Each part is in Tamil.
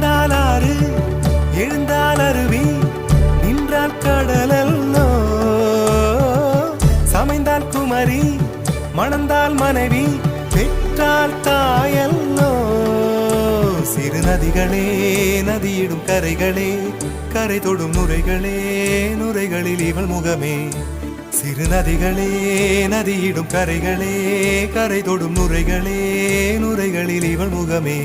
விழுந்தால் ஆறு எழுந்தால் அருவி நின்றால் கடலல்லோ சமைந்தால் குமரி மணந்தால் மனைவி பெற்றால் தாயல்லோ சிறு நதிகளே நதியிடும் கரைகளே கரை தொடும் நுரைகளே நுரைகளில் இவள் முகமே சிறு நதிகளே நதியிடும் கரைகளே கரை தொடும் நுரைகளே நுரைகளில் இவள் முகமே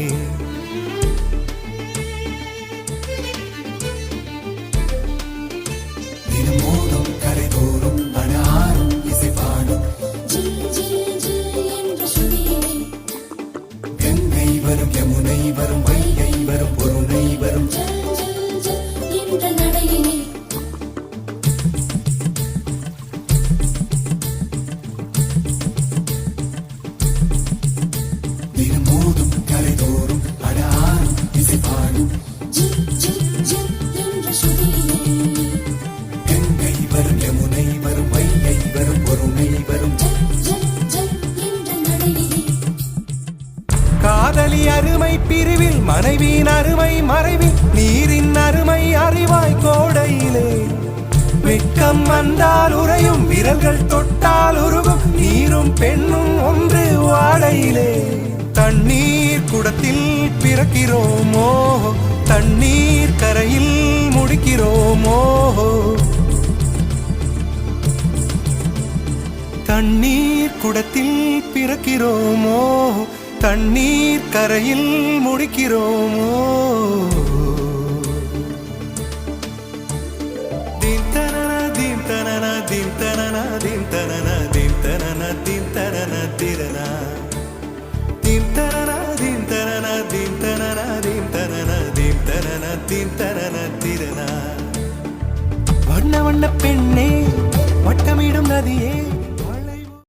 தினமோதும் கரை தோறும் அனாரும் இசைப்பாடும் கங்கை வரும் யமுனை வரும் வைகை வரும் பொருணை வரும் தினமோதும் கரை தோறும் அனாரும் இசைப்பாடும் கங்கை வரும் யமுனை வரும் வைகை வரும் பொருணை வரும் காதலி அருமை பிரிவில் மனைவியின் அருமை மறைவில் நீரின் அருமை அறிவாய் கோடையிலே வெட்கம் வந்தால் உறையும் விரல்கள் தொட்டால் உருகும் நீரும் பெண்ணும் ஒன்று வாடையிலே தண்ணீர் குடத்தில் பிறக்கிறோமோ தண்ணீர் கரையில் முடிக்கிறோமோ தண்ணீர் குடத்தில் பிறக்கிறோமோ தண்ணீர் கரையில் முடிக்கிறோமோ தீம் தனன தீம் தனன தீம் தனன தீம் தனன தீம் தனன தீம் தனன திரனா தீம் தனன தீம் தனன தீம் தனன தீம் தனன தீம் தனன தீம் தனன திரனா வண்ண வண்ண பெண்ணே வட்டமிடும் நதியே